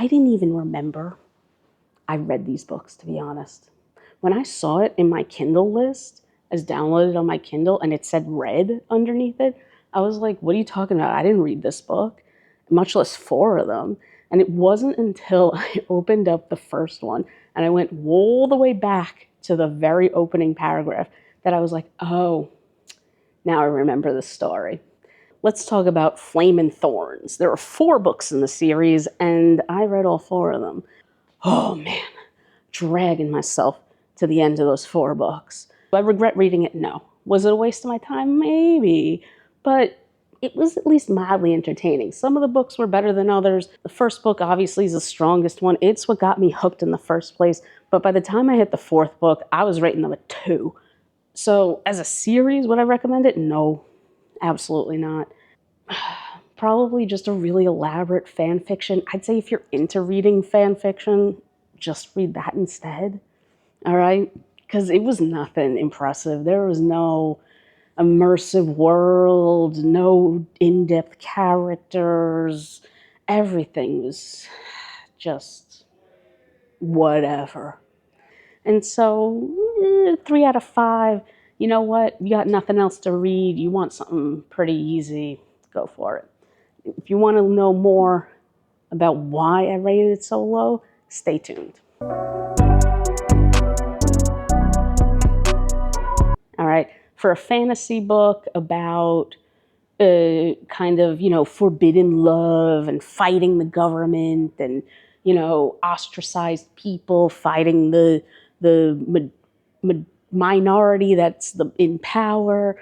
I didn't even remember I read these books, to be honest. When I saw it in my Kindle list as downloaded on my Kindle and it said read underneath it, I was like, what are you talking about? I didn't read this book, much less 4 of them. And it wasn't until I opened up the first one and I went all the way back to the very opening paragraph that I was like, oh, now I remember the story. Let's talk about Flame and Thorns. There are 4 books in the series, and I read all 4 of them. Oh man, dragging myself to the end of those 4 books. Do I regret reading it? No. Was it a waste of my time? Maybe. But it was at least mildly entertaining. Some of the books were better than others. The first book obviously is the strongest one. It's what got me hooked in the first place. But by the time I hit the 4th book, I was rating them a 2. So as a series, would I recommend it? No, absolutely not. Probably just a really elaborate fan fiction. I'd say if you're into reading fan fiction, just read that instead. All right? Because it was nothing impressive. There was no immersive world, no in-depth characters. Everything was just whatever. And so, 3 out of 5. You know what? You got nothing else to read. You want something pretty easy, go for it. If you want to know more about why I rated it so low, stay tuned. All right, for a fantasy book about kind of, forbidden love and fighting the government and, ostracized people fighting the minority that's in power,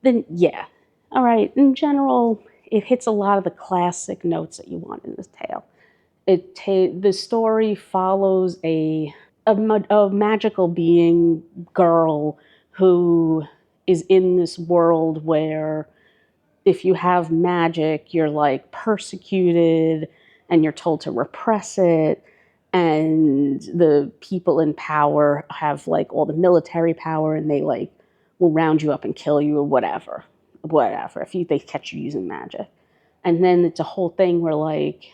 then yeah. All right, in general, it hits a lot of the classic notes that you want in this tale. The story follows a magical being girl who is in this world where if you have magic, you're like persecuted and you're told to repress it. And the people in power have like all the military power and they like will round you up and kill you or whatever if they catch you using magic. And then it's a whole thing where like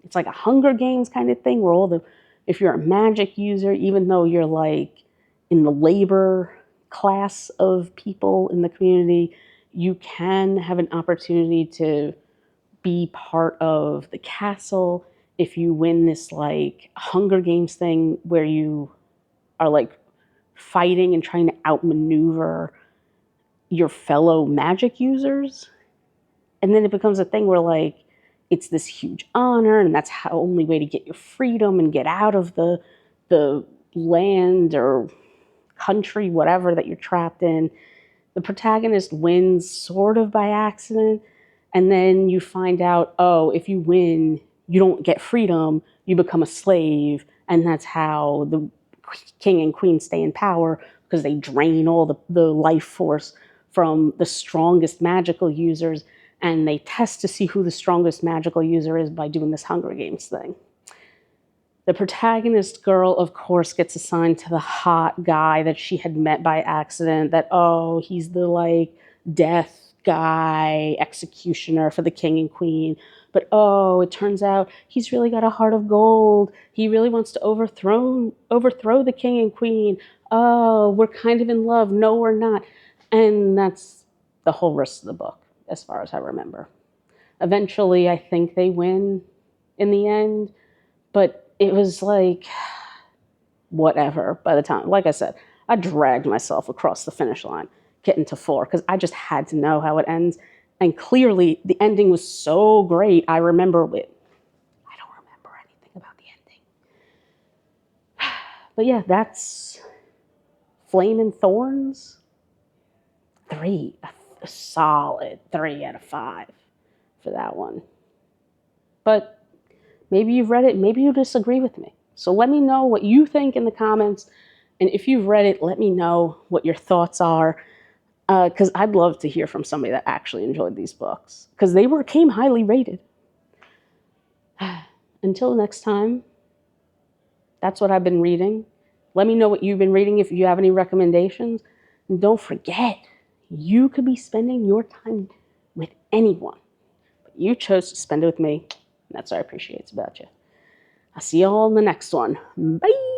it's like a Hunger Games kind of thing where if you're a magic user, even though you're like in the labor class of people in the community, you can have an opportunity to be part of the castle if you win this like Hunger Games thing where you are like fighting and trying to outmaneuver your fellow magic users. And then it becomes a thing where like it's this huge honor and that's the only way to get your freedom and get out of the land or country, whatever that you're trapped in. The protagonist wins sort of by accident, and then you find out, oh, if you win, you don't get freedom, you become a slave, and that's how the king and queen stay in power, because they drain all the life force from the strongest magical users, and they test to see who the strongest magical user is by doing this Hunger Games thing. The protagonist girl, of course, gets assigned to the hot guy that she had met by accident, that, oh, he's the, like, death guy, executioner for the king and queen. But, oh, it turns out he's really got a heart of gold. He really wants to overthrow the king and queen. Oh, we're kind of in love. No, we're not. And that's the whole rest of the book, as far as I remember. Eventually, I think they win in the end, but it was like, whatever by the time. Like I said, I dragged myself across the finish line, getting to 4, because I just had to know how it ends. And clearly, the ending was so great, I remember it. I don't remember anything about the ending. But yeah, that's Flame and Thorns. 3, a solid 3 out of 5 for that one. But maybe you've read it, maybe you disagree with me. So let me know what you think in the comments. And if you've read it, let me know what your thoughts are. Because I'd love to hear from somebody that actually enjoyed these books. Because they came highly rated. Until next time, that's what I've been reading. Let me know what you've been reading if you have any recommendations. And don't forget, you could be spending your time with anyone. But you chose to spend it with me. And that's what I appreciate about you. I'll see y'all in the next one. Bye.